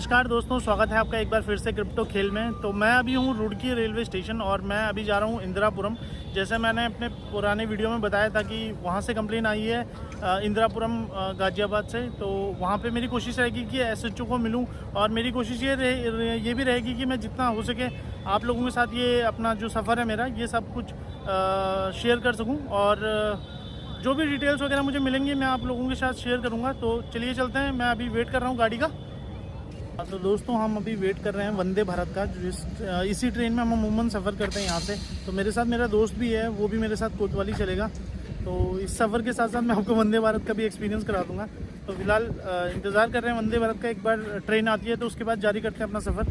नमस्कार दोस्तों, स्वागत है आपका एक बार फिर से क्रिप्टो खेल में। तो मैं अभी हूँ रुड़की रेलवे स्टेशन और मैं अभी जा रहा हूँ इंदिरापुरम। जैसे मैंने अपने पुराने वीडियो में बताया था कि वहाँ से कंप्लेन आई है इंदिरापुरम गाज़ियाबाद से। तो वहाँ पे मेरी कोशिश रहेगी कि एसएचओ को मिलूँ और मेरी कोशिश ये भी रहेगी कि मैं जितना हो सके आप लोगों के साथ ये अपना जो सफ़र है मेरा ये सब कुछ शेयर कर सकूँ। और जो भी डिटेल्स वगैरह मुझे मिलेंगी मैं आप लोगों के साथ शेयर करूँगा। तो चलिए चलते हैं, मैं अभी वेट कर रहा हूँ गाड़ी का। तो दोस्तों हम अभी वेट कर रहे हैं वंदे भारत का, इसी ट्रेन में हम अमूमन सफ़र करते हैं यहाँ से। तो मेरे साथ मेरा दोस्त भी है, वो भी मेरे साथ कोतवाली चलेगा। तो इस सफ़र के साथ साथ मैं आपको वंदे भारत का भी एक्सपीरियंस करा दूँगा। तो फिलहाल इंतज़ार कर रहे हैं वंदे भारत का, एक बार ट्रेन आती है तो उसके बाद जारी करते हैं अपना सफ़र।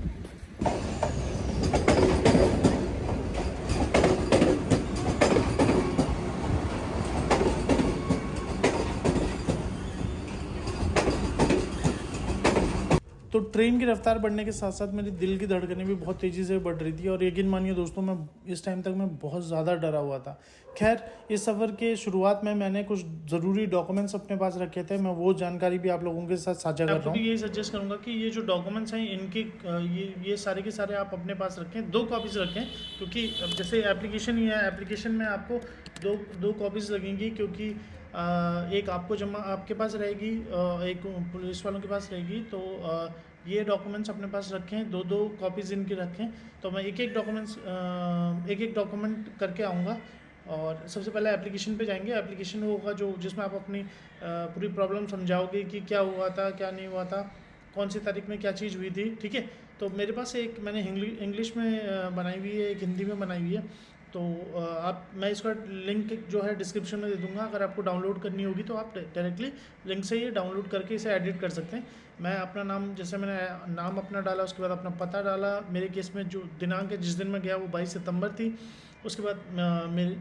तो ट्रेन की रफ्तार बढ़ने के साथ साथ मेरी दिल की धड़कनें भी बहुत तेज़ी से बढ़ रही थी और यकीन मानिए दोस्तों, मैं इस टाइम तक मैं बहुत ज़्यादा डरा हुआ था। खैर, इस सफ़र के शुरुआत में मैंने कुछ ज़रूरी डॉक्यूमेंट्स अपने पास रखे थे, मैं वो जानकारी भी आप लोगों के साथ साझा कर रहा हूँ। यही सजेस्ट करूँगा कि ये जो डॉक्यूमेंट्स हैं इनके ये सारे के सारे आप अपने पास रखें, 2 कॉपीज़ रखें। क्योंकि अब जैसे एप्लीकेशन ही है, एप्लीकेशन में आपको दो कॉपीज़ लगेंगी। क्योंकि एक आपको जमा आपके पास रहेगी, एक पुलिस वालों के पास रहेगी। तो ये डॉक्यूमेंट्स अपने पास रखें, 2 कॉपीज़ इनकी रखें। तो मैं एक एक डॉक्यूमेंट करके आऊँगा। और सबसे पहले एप्लीकेशन पे जाएंगे। एप्लीकेशन वो होगा जो जिसमें आप अपनी पूरी प्रॉब्लम समझाओगे कि क्या हुआ था, क्या नहीं हुआ था, कौन सी तारीख में क्या चीज़ हुई थी। ठीक है। तो मेरे पास एक मैंने इंग्लिश में बनाई हुई है, एक हिंदी में बनाई हुई है। तो मैं इसका लिंक जो है डिस्क्रिप्शन में दे दूंगा। अगर आपको डाउनलोड करनी होगी तो आप डायरेक्टली लिंक से ये डाउनलोड करके इसे एडिट कर सकते हैं। मैं अपना नाम, जैसे मैंने नाम अपना डाला, उसके बाद अपना पता डाला। मेरे केस में जो दिनांक है जिस दिन मैं गया वो 22 सितंबर थी। उसके बाद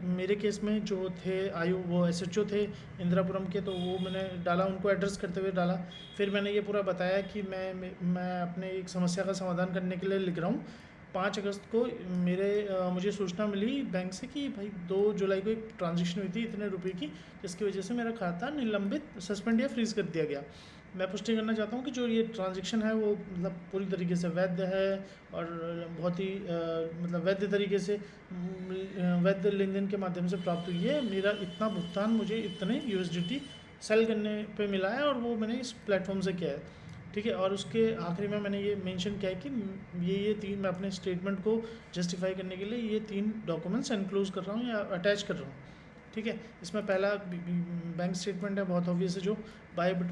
मेरे केस में जो थे वो एसएचओ थे इंदिरापुरम के, तो वो मैंने डाला, उनको एड्रेस करते हुए डाला। फिर मैंने ये पूरा बताया कि मैं अपने एक समस्या का समाधान करने के लिए लिख रहा हूँ। 5 अगस्त को मुझे सूचना मिली बैंक से कि भाई 2 जुलाई को एक ट्रांजैक्शन हुई थी इतने रुपए की, जिसकी वजह से मेरा खाता निलंबित, सस्पेंड या फ्रीज़ कर दिया गया। मैं पुष्टि करना चाहता हूँ कि जो ये ट्रांजैक्शन है वो मतलब पूरी तरीके से वैध है और बहुत ही मतलब वैध तरीके से वैध लेन देन के माध्यम से प्राप्त हुई है। मेरा इतना भुगतान मुझे इतने यूएसडीटी सेल करने पे मिला है और वो मैंने इस प्लेटफॉर्म से किया है। ठीक है। और उसके आखिरी में मैंने ये मेंशन किया है कि ये 3 मैं अपने स्टेटमेंट को जस्टिफाई करने के लिए ये 3 डॉक्यूमेंट्स एनक्लोज कर रहा हूँ या अटैच कर रहा हूँ। ठीक है। इसमें पहला बैंक स्टेटमेंट है, बहुत ऑब्वियस है, जो बाईबिट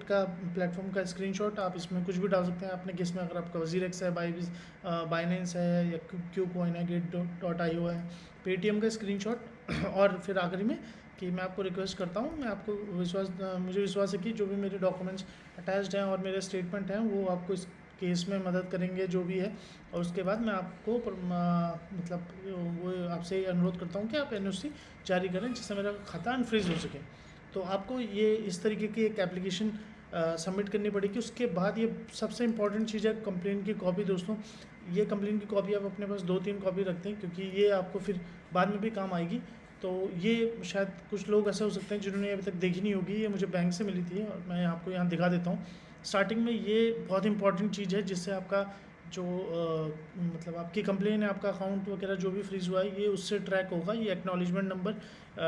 का प्लेटफॉर्म का स्क्रीनशॉट। आप इसमें कुछ भी डाल सकते हैं अपने केस में। अगर आपका वजीर एक्स है, बाइनेंस है या क्यू कॉइन है, Gate.io है, पेटीएम का स्क्रीनशॉट। और फिर आखिरी में कि मैं आपको रिक्वेस्ट करता हूँ, मैं आपको मुझे विश्वास है कि जो भी मेरे डॉक्यूमेंट्स अटैच्ड हैं और मेरे स्टेटमेंट हैं वो आपको इस केस में मदद करेंगे जो भी है। और उसके बाद मैं आपको मतलब वो आपसे अनुरोध करता हूँ कि आप एनओसी जारी करें जिससे मेरा खाता अनफ्रीज हो सके। तो आपको ये इस तरीके की एक एप्लीकेशन सबमिट करनी पड़ेगी। उसके बाद ये सबसे इंपॉर्टेंट चीज़ है कंप्लेन की कॉपी। दोस्तों, ये कंप्लेन की कॉपी आप अपने पास 2-3 कॉपी रखते हैं, क्योंकि ये आपको फिर बाद में भी काम आएगी। तो ये शायद कुछ लोग ऐसे हो सकते हैं जिन्होंने अभी तक देखी नहीं होगी। ये मुझे बैंक से मिली थी और मैं आपको यहाँ दिखा देता हूँ। स्टार्टिंग में ये बहुत इंपॉर्टेंट चीज़ है जिससे आपका जो मतलब आपकी कंप्लेन है, आपका अकाउंट वगैरह जो भी फ्रीज़ हुआ है, ये उससे ट्रैक होगा। ये एक्नॉलेजमेंट नंबर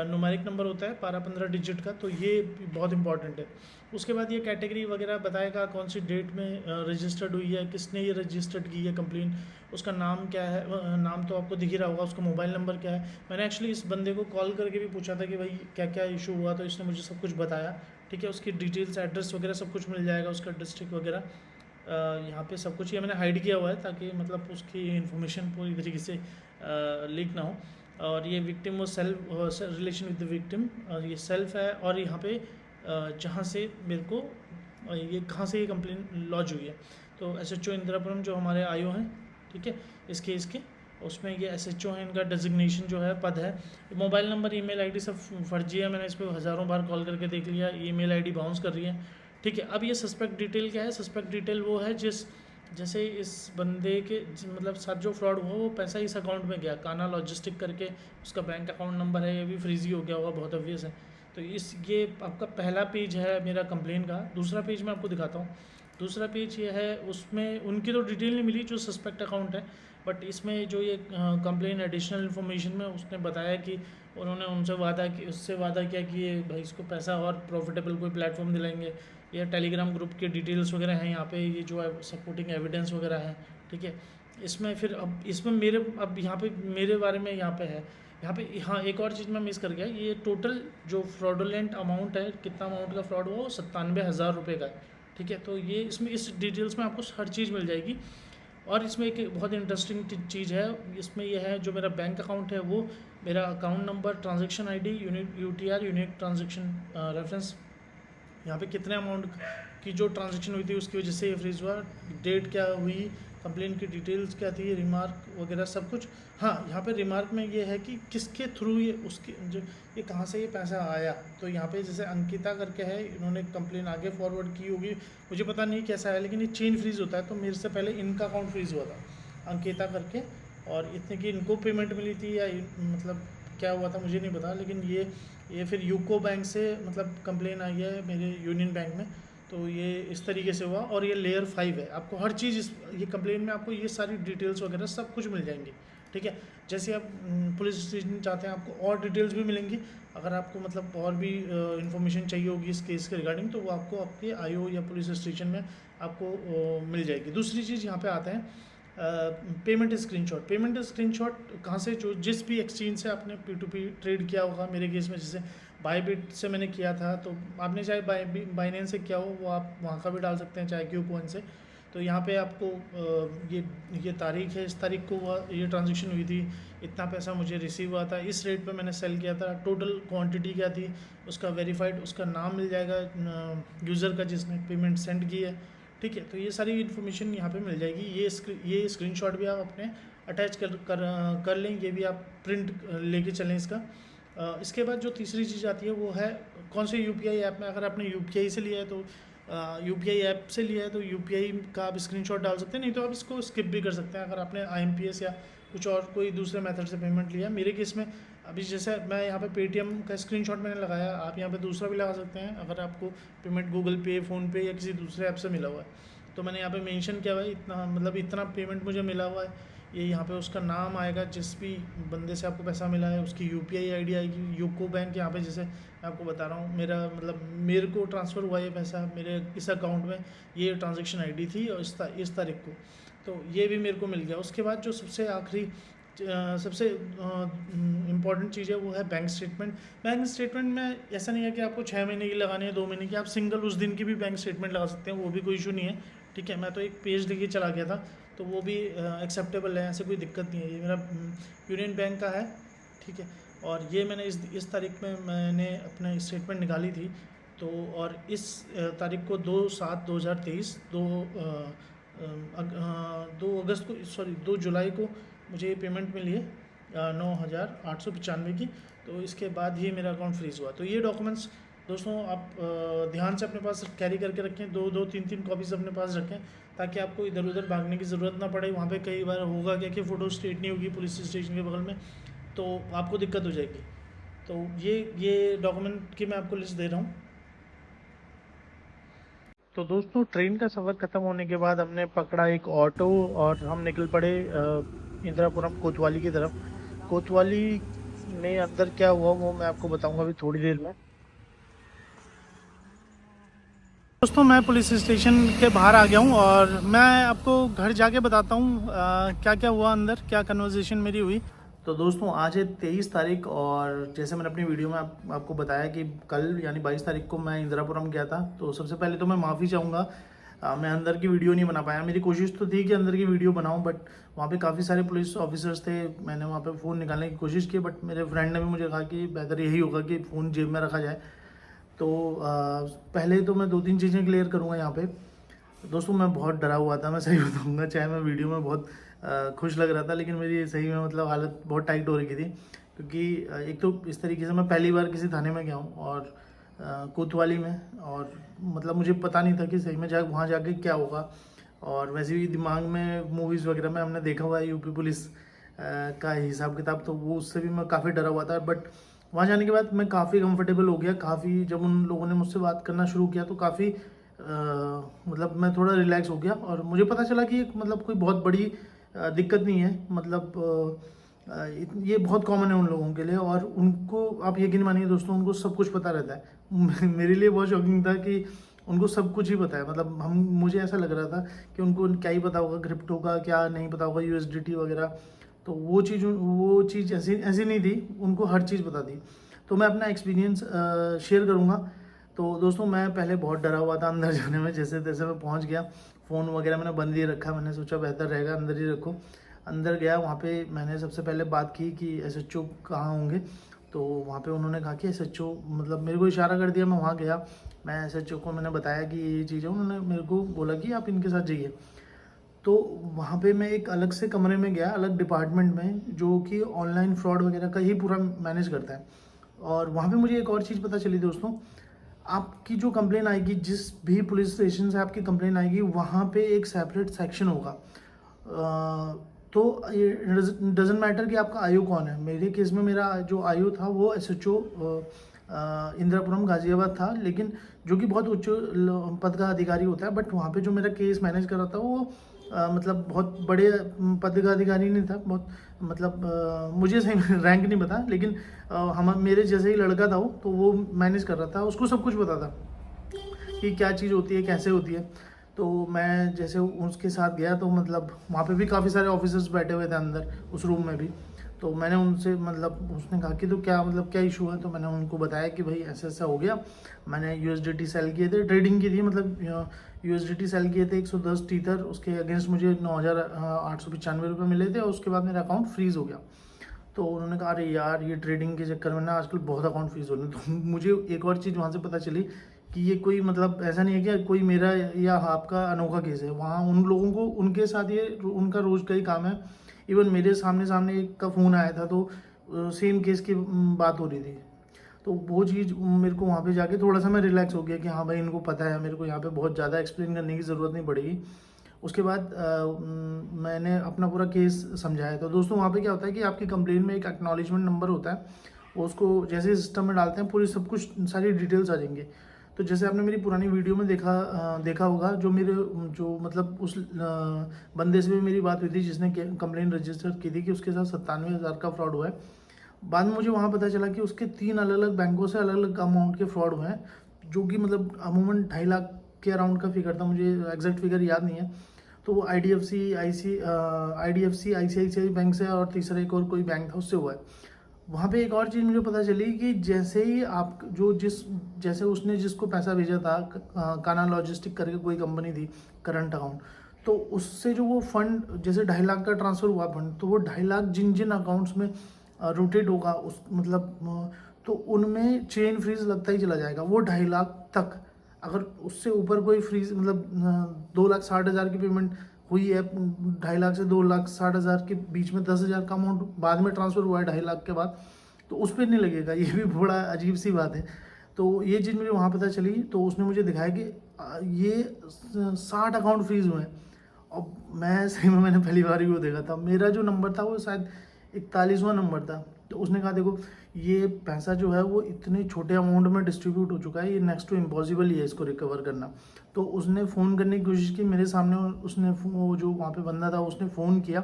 न्यूमेरिक नंबर होता है 12-15 डिजिट का, तो ये बहुत इंपॉर्टेंट है। उसके बाद ये कैटेगरी वगैरह बताएगा कौन सी डेट में रजिस्टर्ड हुई है, किसने ये रजिस्टर्ड की है कंप्लेन, उसका नाम क्या है, नाम तो आपको दिख ही रहा होगा, उसका मोबाइल नंबर क्या है। मैंने एक्चुअली इस बंदे को कॉल करके भी पूछा था कि भाई क्या क्या इशू हुआ, तो इसने मुझे सब कुछ बताया। ठीक है। उसकी डिटेल्स, एड्रेस वगैरह सब कुछ मिल जाएगा, उसका डिस्ट्रिक्ट वगैरह यहाँ पे सब कुछ ये मैंने हाइड किया हुआ है ताकि मतलब उसकी इन्फॉर्मेशन पूरी तरीके से लीक ना हो। और ये विक्टिम वो self relation with the victim, ये सेल्फ है। और यहाँ पे जहाँ से मेरे को ये कहाँ से ये कंप्लेन लॉन्च हुई है, तो एसएचओ इंदिरापुरम जो हमारे आईओ हैं, ठीक है, इस केस के, उसमें ये एसएचओ है, इनका डेजिग्नेशन जो है, पद है। मोबाइल नंबर, ईमेल आईडी सब फर्जी है। मैंने इस पर हज़ारों बार कॉल करके देख लिया, ईमेल आईडी बाउंस कर रही है। ठीक है। अब ये सस्पेक्ट डिटेल क्या है? सस्पेक्ट डिटेल वो है जैसे इस बंदे के मतलब साथ जो फ्रॉड हुआ वो पैसा इस अकाउंट में गया, काना लॉजिस्टिक करके उसका बैंक अकाउंट नंबर है, ये भी फ्रीजी हो गया होगा, बहुत ऑब्वियस है। तो ये आपका पहला पेज है मेरा कंप्लेन का। दूसरा पेज मैं आपको दिखाता हूँ। दूसरा पेज ये है, उसमें उनकी तो डिटेल नहीं मिली जो सस्पेक्ट अकाउंट है, बट इसमें जो ये कंप्लेन एडिशनल इन्फॉर्मेशन में उसने बताया कि उन्होंने उससे वादा किया कि ये भाई इसको पैसा और प्रॉफिटेबल कोई प्लेटफॉर्म दिलाएंगे। ये टेलीग्राम ग्रुप के डिटेल्स वगैरह हैं यहाँ पे, ये जो सपोर्टिंग एविडेंस वगैरह है, ठीक है। इसमें फिर अब इसमें मेरे अब यहाँ पे मेरे बारे में यहाँ पे है, यहाँ पे हाँ एक और चीज़ मैं मिस कर गया, ये टोटल जो फ्रॉडुलेंट अमाउंट है, कितना अमाउंट का फ्रॉड हुआ, वो 97,000 रुपये का है, ठीक है। तो ये इसमें इस डिटेल्स में आपको हर चीज़ मिल जाएगी। और इसमें एक बहुत इंटरेस्टिंग चीज़ है, इसमें यह है जो मेरा बैंक अकाउंट है वो मेरा account number, transaction ID, UTR unique transaction reference, यहाँ पे कितने अमाउंट की जो ट्रांजैक्शन हुई थी उसकी वजह से ये फ्रीज हुआ, डेट क्या हुई, कंप्लेन की डिटेल्स क्या थी, रिमार्क वगैरह सब कुछ। हाँ, यहाँ पे रिमार्क में ये है कि किसके थ्रू ये उसके जो ये कहाँ से ये पैसा आया, तो यहाँ पे जैसे अंकिता करके है, इन्होंने कंप्लेन आगे फॉरवर्ड की होगी, मुझे पता नहीं कैसा है, लेकिन ये चेन फ्रीज होता है, तो मेरे से पहले इनका अकाउंट फ्रीज हुआ था अंकिता करके, और इतने की इनको पेमेंट मिली थी या मतलब क्या हुआ था मुझे नहीं पता, लेकिन ये फिर यूको बैंक से मतलब कंप्लेन आई है मेरे यूनियन बैंक में, तो ये इस तरीके से हुआ। और ये लेयर 5 है, आपको हर चीज़ ये कंप्लेन में आपको ये सारी डिटेल्स वगैरह सब कुछ मिल जाएंगी, ठीक है। जैसे आप पुलिस स्टेशन चाहते हैं, आपको और डिटेल्स भी मिलेंगी, अगर आपको मतलब और भी इंफॉर्मेशन चाहिए होगी इस केस के रिगार्डिंग, तो वो आपको आपके आईओ या पुलिस स्टेशन में आपको मिल जाएगी। दूसरी चीज़ यहाँ पे आते हैं पेमेंट स्क्रीनशॉट। पेमेंट स्क्रीनशॉट कहाँ से, जो जिस भी एक्सचेंज से आपने P2P ट्रेड किया होगा, मेरे केस में जैसे बाईबिट से मैंने किया था, तो आपने चाहे बाइनेंस से किया हो वो आप वहाँ का भी डाल सकते हैं, चाहे क्यूकॉइन से। तो यहाँ पे आपको ये तारीख है, इस तारीख को ये ट्रांजेक्शन हुई थी, इतना पैसा मुझे रिसीव हुआ था, इस रेट पे मैंने सेल किया था, टोटल क्वांटिटी क्या थी, उसका वेरीफाइड उसका नाम मिल जाएगा यूज़र का जिसने पेमेंट सेंड की है, ठीक है। तो ये सारी इन्फॉर्मेशन यहाँ पे मिल जाएगी। ये स्क्रीनशॉट भी आप अपने अटैच कर लें, ये भी आप प्रिंट लेके चलें इसका। इसके बाद जो तीसरी चीज़ आती है वो है कौन से यूपीआई ऐप में, अगर आपने यूपीआई से लिया है तो यूपीआई ऐप से लिया है तो यूपीआई का आप स्क्रीनशॉट डाल सकते हैं, नहीं तो आप इसको स्किप भी कर सकते हैं अगर आपने आईएमपीएस या कुछ और कोई दूसरे मेथड से पेमेंट लिया। मेरे केस में अभी जैसे मैं यहाँ पे पेटीएम का स्क्रीनशॉट मैंने लगाया, आप यहाँ पे दूसरा भी लगा सकते हैं अगर आपको पेमेंट गूगल पे, फ़ोनपे या किसी दूसरे ऐप से मिला हुआ है। तो मैंने यहाँ पे मेंशन किया हुआ है इतना, मतलब इतना पेमेंट मुझे मिला हुआ है, ये यहाँ पे उसका नाम आएगा, जिस भी बंदे से आपको पैसा मिला है उसकी यूपीआई आईडी आएगी, यूको बैंक यहाँ पे जैसे मैं आपको बता रहा हूँ, मेरे को ट्रांसफ़र हुआ ये पैसा मेरे इस अकाउंट में, ये ट्रांजैक्शन आईडी थी और इस तारीख को, तो ये भी मेरे को मिल गया। उसके बाद जो सबसे आखिरी सबसे इम्पॉर्टेंट चीज़ है वो है बैंक स्टेटमेंट। बैंक स्टेटमेंट में ऐसा नहीं है कि आपको 6 महीने की लगानी है, 2 महीने की, आप सिंगल उस दिन की भी बैंक स्टेटमेंट लगा सकते हैं, वो भी कोई इशू नहीं है, ठीक है। मैं तो एक पेज लेके चला गया था, तो वो भी एक्सेप्टेबल है, ऐसे कोई दिक्कत नहीं है। ये मेरा यूनियन बैंक का है, ठीक है। और ये मैंने इस तारीख में मैंने अपना स्टेटमेंट निकाली थी, तो और इस तारीख को 2/7/2023 2 अगस्त को, सॉरी 2 जुलाई को मुझे ये पेमेंट मिली है 9,895 की, तो इसके बाद ही मेरा अकाउंट फ्रीज़ हुआ। तो ये डॉक्यूमेंट्स दोस्तों आप ध्यान से अपने पास कैरी करके रखें, 2-2 3-3 कॉपीज़ अपने पास रखें, ताकि आपको इधर उधर भागने की ज़रूरत ना पड़े। वहाँ पे कई बार होगा क्या कि फ़ोटो स्टेट नहीं होगी पुलिस स्टेशन के बगल में, तो आपको दिक्कत हो जाएगी। तो ये डॉक्यूमेंट की मैं आपको लिस्ट दे रहा हूँ। तो दोस्तों ट्रेन का सफ़र ख़त्म होने के बाद हमने पकड़ा एक ऑटो और हम निकल पड़े इंदिरापुरम कोतवाली की तरफ। कोतवाली में अंदर क्या हुआ वो मैं आपको बताऊंगा अभी थोड़ी देर में। दोस्तों मैं पुलिस स्टेशन के बाहर आ गया हूँ और मैं आपको घर जाके बताता हूँ क्या क्या हुआ अंदर, क्या कन्वर्सेशन मेरी हुई। तो दोस्तों आज है 23 तारीख और जैसे मैंने अपनी वीडियो में आपको बताया कि कल यानी 22 तारीख को मैं इंदिरापुरम गया था। तो सबसे पहले तो मैं माफ़ी चाहूँगा, मैं अंदर की वीडियो नहीं बना पाया। मेरी कोशिश तो थी कि अंदर की वीडियो बनाऊं, बट वहाँ पे काफ़ी सारे पुलिस ऑफिसर्स थे, मैंने वहाँ पे फ़ोन निकालने की कोशिश की, बट मेरे फ्रेंड ने भी मुझे कहा कि बेहतर यही होगा कि फ़ोन जेब में रखा जाए। तो पहले तो मैं 2-3 चीज़ें क्लियर करूँगा यहाँ पे। दोस्तों मैं बहुत डरा हुआ था, मैं सही बताऊँगा, चाहे मैं वीडियो में बहुत खुश लग रहा था, लेकिन मेरी सही में मतलब हालत बहुत टाइट हो रही थी, क्योंकि एक तो इस तरीके से मैं पहली बार किसी थाने में गया हूँ और कोतवाली में, और मतलब मुझे पता नहीं था कि सही में वहाँ जाके क्या होगा। और वैसे भी दिमाग में मूवीज़ वगैरह में हमने देखा हुआ है यूपी पुलिस का हिसाब किताब, तो वो उससे भी मैं काफ़ी डरा हुआ था। बट वहाँ जाने के बाद मैं काफ़ी कंफर्टेबल हो गया, काफ़ी जब उन लोगों ने मुझसे बात करना शुरू किया तो काफ़ी मतलब मैं थोड़ा रिलैक्स हो गया और मुझे पता चला कि मतलब कोई बहुत बड़ी दिक्कत नहीं है। मतलब ये बहुत कॉमन है उन लोगों के लिए, और उनको आप यकीन मानिए दोस्तों, उनको सब कुछ पता रहता है। मेरे लिए बहुत शॉकिंग था कि उनको सब कुछ ही पता है। मतलब मुझे ऐसा लग रहा था कि उनको क्या ही पता होगा क्रिप्टो का, क्या नहीं पता होगा USDT वगैरह। तो वो चीज़ ऐसी ऐसी नहीं थी, उनको हर चीज़ पता थी। तो मैं अपना एक्सपीरियंस शेयर करूँगा। तो दोस्तों मैं पहले बहुत डरा हुआ था अंदर जाने में, जैसे तैसे मैं पहुँच गया। फ़ोन वगैरह मैंने बंद ही रखा, मैंने सोचा बेहतर रहेगा अंदर ही रखो। अंदर गया, वहाँ पे मैंने सबसे पहले बात की कि SHO कहाँ होंगे। तो वहाँ पे उन्होंने कहा कि SHO, मतलब मेरे को इशारा कर दिया, मैं वहाँ गया। मैं SHO को मैंने बताया कि ये चीज़ है, उन्होंने मेरे को बोला कि आप इनके साथ जाइए। तो वहाँ पे मैं एक अलग से कमरे में गया, अलग डिपार्टमेंट में, जो कि ऑनलाइन फ्रॉड वगैरह का ही पूरा मैनेज करता है। और वहाँ पे मुझे एक और चीज़ पता चली दोस्तों, आपकी जो कंप्लेन आएगी, जिस भी पुलिस स्टेशन से आपकी कंप्लेन आएगी, वहाँ पे एक सेपरेट सेक्शन होगा। तो ये डजेंट मैटर कि आपका आयु कौन है। मेरे केस में मेरा जो आयु था वो SHO इंदिरापुरम गाजियाबाद था, लेकिन जो कि बहुत उच्च पद का अधिकारी होता है। बट वहाँ पे जो मेरा केस मैनेज कर रहा था वो मतलब बहुत बड़े पद का अधिकारी नहीं था, बहुत मतलब मुझे सही रैंक नहीं पता, लेकिन हम मेरे जैसे ही लड़का था वो, तो वो मैनेज कर रहा था, उसको सब कुछ पता था कि क्या चीज़ होती है, कैसे होती है। तो मैं जैसे उसके साथ गया, तो मतलब वहाँ पे भी काफ़ी सारे ऑफिसर्स बैठे हुए थे अंदर उस रूम में भी। तो मैंने उनसे, मतलब उसने कहा कि तो क्या मतलब क्या इशू है। तो मैंने उनको बताया कि भाई ऐसा ऐसा हो गया, मैंने USDT सेल किए थे, ट्रेडिंग की थी, मतलब USDT सेल किए थे 110 टीथर, उसके अगेंस्ट मुझे 9,895 रुपये मिले थे, और उसके बाद मेरा अकाउंट फ्रीज़ हो गया। तो उन्होंने कहा अरे यार, ये ट्रेडिंग के चक्कर में ना आजकल बहुत अकाउंट फ्रीज हो रहे हैं। तो मुझे एक और चीज़ वहाँ से पता चली कि ये कोई मतलब ऐसा नहीं है कि कोई मेरा या आपका अनोखा केस है। वहाँ उन लोगों को, उनके साथ ये उनका रोज़ का ही काम है। इवन मेरे सामने सामने एक का फ़ोन आया था, तो सेम केस की बात हो रही थी। तो वो चीज़ मेरे को वहाँ पे जाके थोड़ा सा मैं रिलैक्स हो गया कि हाँ भाई, इनको पता है, मेरे को यहाँ पे बहुत ज़्यादा एक्सप्लेन करने की ज़रूरत नहीं पड़ेगी। उसके बाद मैंने अपना पूरा केस समझाया। तो दोस्तों वहाँ पे क्या होता है कि आपकी कंप्लेन में एक एक्नॉलेजमेंट नंबर होता है, वो उसको जैसे सिस्टम में डालते हैं, पूरी सब कुछ सारी डिटेल्स आ जाएंगे। तो जैसे आपने मेरी पुरानी वीडियो में देखा होगा, जो मतलब उस बंदे से भी मेरी बात हुई थी जिसने कंप्लेन रजिस्टर की थी कि उसके साथ 97,000 का फ्रॉड हुआ है। बाद में मुझे वहाँ पता चला कि उसके 3 अलग अलग बैंकों से अलग अलग अमाउंट के फ्रॉड हुए हैं, जो कि मतलब अमूमन 2.5 लाख के अराउंड का फिगर था, मुझे एग्जैक्ट फिगर याद नहीं है। तो वो IDFC ICICI बैंक से, और तीसरा एक और कोई बैंक था, उससे हुआ है। वहाँ पे एक और चीज़ मुझे पता चली कि जैसे ही आप जैसे उसने जिसको पैसा भेजा था, काना लॉजिस्टिक करके कोई कंपनी थी, करंट अकाउंट, तो उससे जो वो फंड, जैसे 2.5 लाख का ट्रांसफ़र हुआ फंड, तो वो 2.5 लाख जिन जिन अकाउंट्स में रोटेट होगा उस मतलब तो उनमें चेन फ्रीज लगता ही चला जाएगा। वो 2.5 लाख तक, अगर उससे ऊपर कोई फ्रीज, मतलब 2,60,000 की पेमेंट हुई है, 2.5 लाख से 2,60,000 के बीच में 10,000 का अमाउंट बाद में ट्रांसफ़र हुआ है 2.5 लाख के बाद, तो उस पर नहीं लगेगा। ये भी बड़ा अजीब सी बात है। तो ये चीज़ मुझे वहाँ पता चली। तो उसने मुझे दिखाया कि ये 60 अकाउंट फ्रीज हुए हैं। और मैं सही में, मैंने पहली बार ही वो देखा था। मेरा जो नंबर था वो शायद 41वां नंबर था। तो उसने कहा देखो, ये पैसा जो है वो इतने छोटे अमाउंट में डिस्ट्रीब्यूट हो चुका है, ये नेक्स्ट टू इम्पॉसिबल ही है इसको रिकवर करना। तो उसने फ़ोन करने की कोशिश की मेरे सामने, उसने वो जो वहाँ पे बंदा था उसने फ़ोन किया,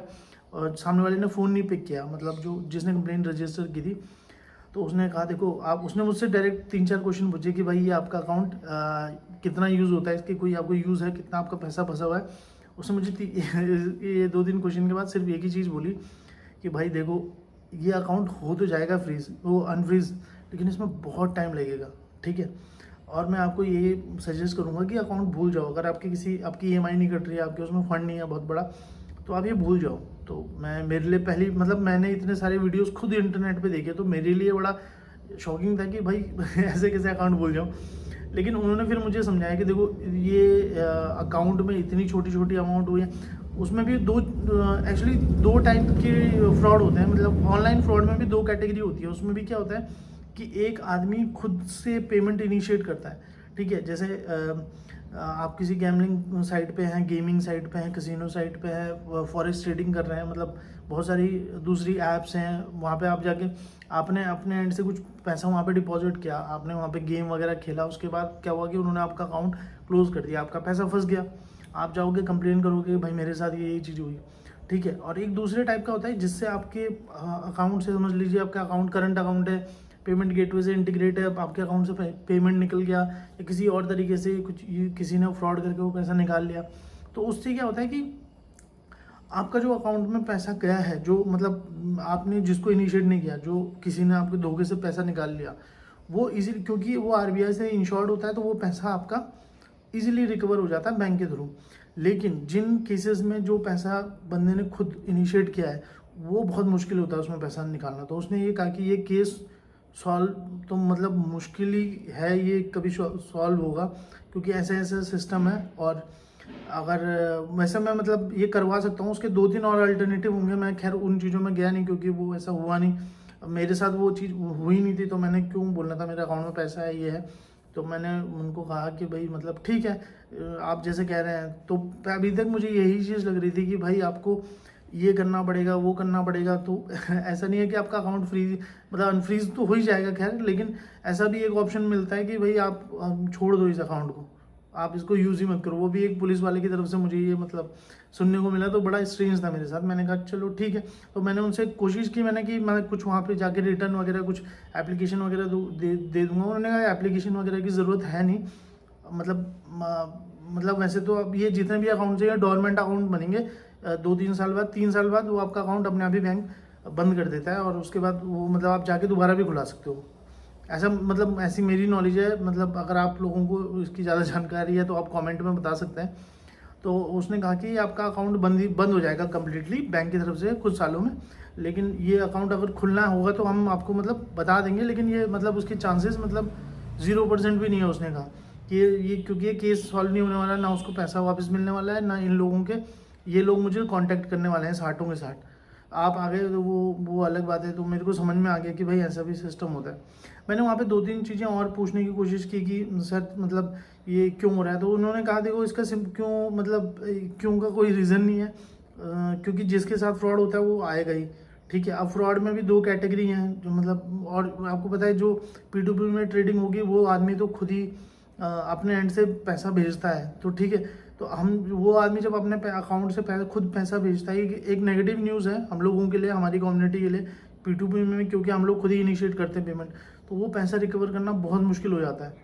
और सामने वाले ने फ़ोन नहीं पिक किया, मतलब जो जिसने कंप्लेंट रजिस्टर की थी। तो उसने कहा देखो आप, उसने मुझसे डायरेक्ट 3-4 क्वेश्चन पूछे कि भाई ये आपका अकाउंट कितना यूज़ होता है, इसकी कोई आपको यूज़ है, कितना आपका पैसा फंसा हुआ है। उसने मुझे ये 2-3 क्वेश्चन के बाद सिर्फ एक ही चीज़ बोली कि भाई देखो, ये अकाउंट हो तो जाएगा फ्रीज, वो अनफ्रीज, लेकिन इसमें बहुत टाइम लगेगा, ठीक है। और मैं आपको ये सजेस्ट करूँगा कि अकाउंट भूल जाओ। अगर आपकी EMI नहीं कट रही है, आपके उसमें फंड नहीं है बहुत बड़ा, तो आप ये भूल जाओ। तो मेरे लिए पहली, मतलब मैंने इतने सारे वीडियोस खुद इंटरनेट पे देखे, तो मेरे लिए बड़ा शॉकिंग था कि भाई ऐसे कैसे अकाउंट भूल जाऊँ। लेकिन उन्होंने फिर मुझे समझाया कि देखो, ये अकाउंट में इतनी छोटी छोटी अमाउंट हुई है, उसमें भी एक्चुअली 2 टाइप के फ्रॉड होते हैं। मतलब ऑनलाइन फ्रॉड में भी 2 कैटेगरी होती है। उसमें भी क्या होता है कि एक आदमी खुद से पेमेंट इनिशिएट करता है, ठीक है। जैसे आप किसी गैमलिंग साइट पे हैं, गेमिंग साइट पे हैं, कसिनो साइट पे है, फॉरेक्स ट्रेडिंग कर रहे हैं, मतलब बहुत सारी दूसरी ऐप्स हैं, वहाँ पे आप जाके आपने अपने एंड से कुछ पैसा वहाँ पे डिपॉजिट किया, आपने वहाँ पे गेम वगैरह खेला, उसके बाद क्या हुआ कि उन्होंने आपका अकाउंट क्लोज कर दिया, आपका पैसा फंस गया, आप जाओगे कंप्लेन करोगे कि भाई मेरे साथ ये चीज़ हुई, ठीक है। और एक दूसरे टाइप का होता है जिससे आपके अकाउंट से, समझ लीजिए आपका अकाउंट करंट अकाउंट है, पेमेंट गेटवे से इंटीग्रेट है, आपके अकाउंट से पेमेंट निकल गया या किसी और तरीके से किसी ने फ्रॉड करके वो पैसा निकाल लिया, तो उससे क्या होता है कि आपका जो अकाउंट में पैसा गया है, जो मतलब आपने जिसको इनिशिएट नहीं किया, जो किसी ने आपके धोखे से पैसा निकाल लिया, वो इजीली, क्योंकि वो आरबीआई से इंश्योर्ड होता है, तो वो पैसा आपका इजीली रिकवर हो जाता है बैंक के थ्रू। लेकिन जिन केसेस में जो पैसा बंदे ने खुद इनिशिएट किया है, वो बहुत मुश्किल होता है उसमें पैसा निकालना। तो उसने ये कहा कि ये केस सॉल्व तो मतलब मुश्किल ही है, ये कभी सॉल्व होगा, क्योंकि ऐसा ऐसा सिस्टम है। और अगर वैसे मैं मतलब ये करवा सकता हूँ, उसके 2-3 और अल्टरनेटिव होंगे, मैं खैर उन चीज़ों में गया नहीं क्योंकि वो ऐसा हुआ नहीं, मेरे साथ वो चीज़ हुई नहीं थी, तो मैंने क्यों बोलना था, मेरे अकाउंट में पैसा है, ये है। तो मैंने उनको कहा कि भाई मतलब ठीक है, आप जैसे कह रहे हैं। तो अभी तक मुझे यही चीज़ लग रही थी कि भाई आपको ये करना पड़ेगा, वो करना पड़ेगा। तो ऐसा नहीं है कि आपका अकाउंट फ्रीज मतलब अनफ्रीज तो हो ही जाएगा खैर, लेकिन ऐसा भी एक ऑप्शन मिलता है कि भाई आप छोड़ दो इस अकाउंट को, आप इसको यूज़ ही मत करो। वो भी एक पुलिस वाले की तरफ से मुझे ये मतलब सुनने को मिला, तो बड़ा स्ट्रेंज था मेरे साथ। मैंने कहा चलो ठीक है, तो मैंने उनसे कोशिश की, मैंने कि मैं कुछ वहाँ पे जाके रिटर्न वगैरह कुछ एप्लीकेशन वगैरह दे दूँगा। उन्होंने कहा एप्लीकेशन वगैरह की ज़रूरत है नहीं, मतलब वैसे तो अब ये जितने भी अकाउंट है डोरमेंट अकाउंट बनेंगे, 2-3 साल बाद, 3 साल बाद वो आपका अकाउंट अपने आप ही बैंक बंद कर देता है, और उसके बाद वो मतलब आप जाके दोबारा भी खुला सकते हो। ऐसा मतलब ऐसी मेरी नॉलेज है, मतलब अगर आप लोगों को इसकी ज़्यादा जानकारी है तो आप कमेंट में बता सकते हैं। तो उसने कहा कि आपका अकाउंट बंद हो जाएगा कम्प्लीटली बैंक की तरफ से कुछ सालों में, लेकिन ये अकाउंट अगर खुलना होगा तो हम आपको मतलब बता देंगे, लेकिन ये मतलब उसके चांसेस मतलब 0% भी नहीं है। उसने कहा कि ये क्योंकि ये केस सॉल्व नहीं होने वाला, ना उसको पैसा वापस मिलने वाला है, ना इन लोगों के, ये लोग मुझे कांटेक्ट करने वाले हैं 60 के 60। आप आ गए तो वो अलग बात है। तो मेरे को समझ में आ गया कि भाई ऐसा भी सिस्टम होता है। मैंने वहाँ पे 2-3 चीज़ें और पूछने की कोशिश की कि सर मतलब ये क्यों हो रहा है, तो उन्होंने कहा देखो इसका क्यों मतलब क्यों का कोई रीज़न नहीं है, क्योंकि जिसके साथ फ्रॉड होता है वो आएगा ही, ठीक है। अब फ्रॉड में भी 2 कैटेगरी हैं, जो मतलब, और आपको पता है जो P2P में ट्रेडिंग होगी वो आदमी तो खुद ही अपने एंड से पैसा भेजता है, तो ठीक है। तो हम वो आदमी जब अपने अकाउंट से खुद पैसा भेजता है, एक नेगेटिव न्यूज़ है हम लोगों के लिए, हमारी कम्युनिटी के लिए P2P में, क्योंकि हम लोग खुद ही इनिशिएट करते हैं पेमेंट, तो वो पैसा रिकवर करना बहुत मुश्किल हो जाता है।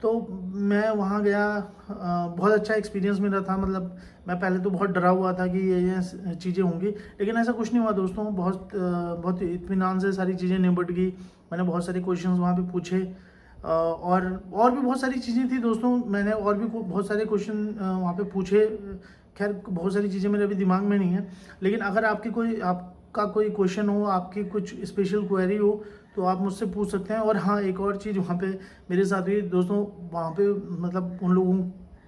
तो मैं वहाँ गया, बहुत अच्छा एक्सपीरियंस मेरा था। मतलब मैं पहले तो बहुत डरा हुआ था कि ये चीज़ें होंगी, लेकिन ऐसा कुछ नहीं हुआ दोस्तों। बहुत इत्मीनान से सारी चीज़ें निपट गई। मैंने बहुत सारे क्वेश्चंस वहाँ पे पूछे, और भी बहुत सारी चीज़ें थी दोस्तों। मैंने और भी बहुत सारे क्वेश्चन वहाँ पे पूछे। खैर बहुत सारी चीज़ें मेरे अभी दिमाग में नहीं है, लेकिन अगर आपका कोई क्वेश्चन हो, आपकी कुछ स्पेशल क्वेरी हो, तो आप मुझसे पूछ सकते हैं। और हाँ, एक और चीज़ वहाँ पे मेरे साथ भी दोस्तों, वहाँ पे मतलब उन लोगों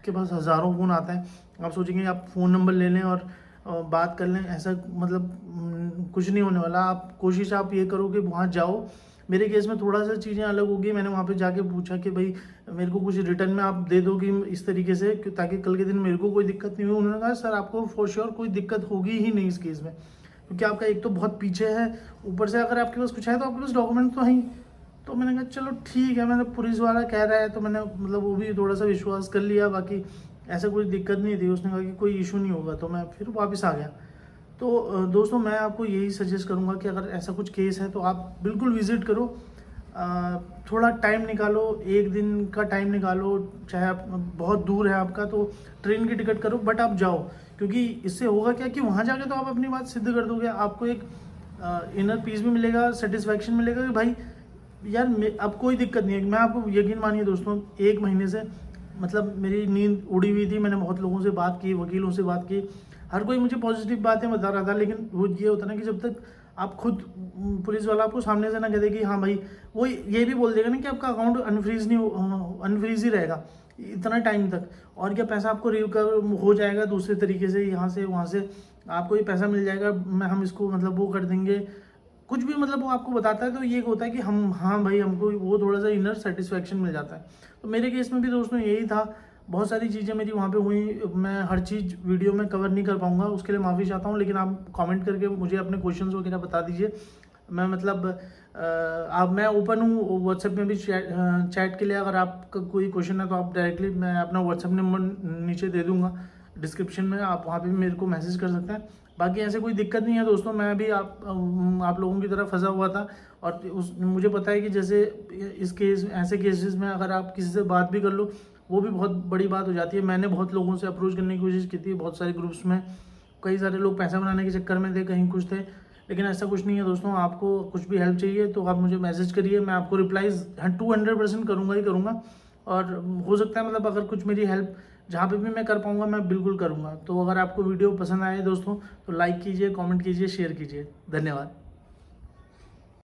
के पास हज़ारों फ़ोन आता है। आप सोचेंगे आप फ़ोन नंबर ले लें और बात कर लें, ऐसा मतलब कुछ नहीं होने वाला। आप ये करो कि वहाँ जाओ। मेरे केस में थोड़ा सा चीज़ें अलग होगी। मैंने वहाँ पे जाके पूछा कि भाई मेरे को कुछ रिटर्न में आप दे दो कि इस तरीके से, ताकि कल के दिन मेरे को कोई दिक्कत नहीं हो। उन्होंने कहा सर आपको फॉर श्योर कोई दिक्कत होगी ही नहीं इस केस में, क्योंकि आपका एक तो बहुत पीछे है, ऊपर से अगर आपके पास कुछ है तो आपके पास डॉक्यूमेंट तो हैं। तो मैंने कहा चलो ठीक है, मैंने पुलिस वाला कह रहा है तो मैंने मतलब वो भी थोड़ा सा विश्वास कर लिया। बाकी ऐसा कोई दिक्कत नहीं थी। उसने कहा कि कोई इशू नहीं होगा, तो मैं फिर वापस आ गया। तो दोस्तों मैं आपको यही सजेस्ट करूँगा कि अगर ऐसा कुछ केस है तो आप बिल्कुल विज़िट करो। थोड़ा टाइम निकालो, 1 दिन का टाइम निकालो, चाहे आप बहुत दूर है आपका तो ट्रेन की टिकट करो, बट आप जाओ। क्योंकि इससे होगा क्या कि वहाँ जाके तो आप अपनी बात सिद्ध कर दोगे, आपको एक इनर पीस भी मिलेगा, सेटिस्फैक्शन मिलेगा कि भाई यार अब कोई दिक्कत नहीं है। मैं आपको यकीन मानिए दोस्तों, 1 महीने से मतलब मेरी नींद उड़ी हुई थी। मैंने बहुत लोगों से बात की, वकीलों से बात की, हर कोई मुझे पॉजिटिव बातें बता रहा था। लेकिन वो ये होता ना कि जब तक आप खुद, पुलिस वाला आपको सामने से ना कह दे कि हाँ भाई, वो ये भी बोल देगा ना कि आपका अकाउंट अनफ्रीज ही रहेगा इतना टाइम तक, और क्या पैसा आपको रिकवर हो जाएगा दूसरे तरीके से, यहाँ से वहाँ से आपको ये पैसा मिल जाएगा, हम इसको मतलब वो कर देंगे, कुछ भी मतलब वो आपको बताता है। तो ये होता है कि हम हाँ भाई, हमको वो थोड़ा सा इनर सेटिस्फैक्शन मिल जाता है। तो मेरे केस में भी दोस्तों यही था। बहुत सारी चीज़ें मेरी वहाँ पे हुई, मैं हर चीज़ वीडियो में कवर नहीं कर पाऊँगा, उसके लिए माफ़ी चाहता हूँ। लेकिन आप कमेंट करके मुझे अपने क्वेश्चंस वगैरह बता दीजिए। मैं मतलब आप मैं ओपन हूँ व्हाट्सएप में भी चैट के लिए। अगर आपका कोई क्वेश्चन है तो आप डायरेक्टली, मैं अपना व्हाट्सएप नंबर नीचे दे दूँगा डिस्क्रिप्शन में, आप वहाँ पे भी मेरे को मैसेज कर सकते हैं। बाकी ऐसे कोई दिक्कत नहीं है दोस्तों, मैं भी आप लोगों की तरह फंसा हुआ था। और मुझे पता है कि जैसे इस केस ऐसे केसेस में अगर आप किसी से बात भी कर लो, वो भी बहुत बड़ी बात हो जाती है। मैंने बहुत लोगों से अप्रोच करने की कोशिश की थी, बहुत सारे ग्रुप्स में, कई सारे लोग पैसा बनाने के चक्कर में थे, कहीं कुछ थे। लेकिन ऐसा कुछ नहीं है दोस्तों, आपको कुछ भी हेल्प चाहिए तो आप मुझे मैसेज करिए, मैं आपको रिप्लाईज 200% करूँगा ही करूँगा। और हो सकता है मतलब अगर कुछ मेरी हेल्प जहाँ पे भी मैं कर पाऊँगा मैं बिल्कुल करूँगा। तो अगर आपको वीडियो पसंद आए दोस्तों तो लाइक कीजिए, कमेंट कीजिए, शेयर कीजिए। धन्यवाद।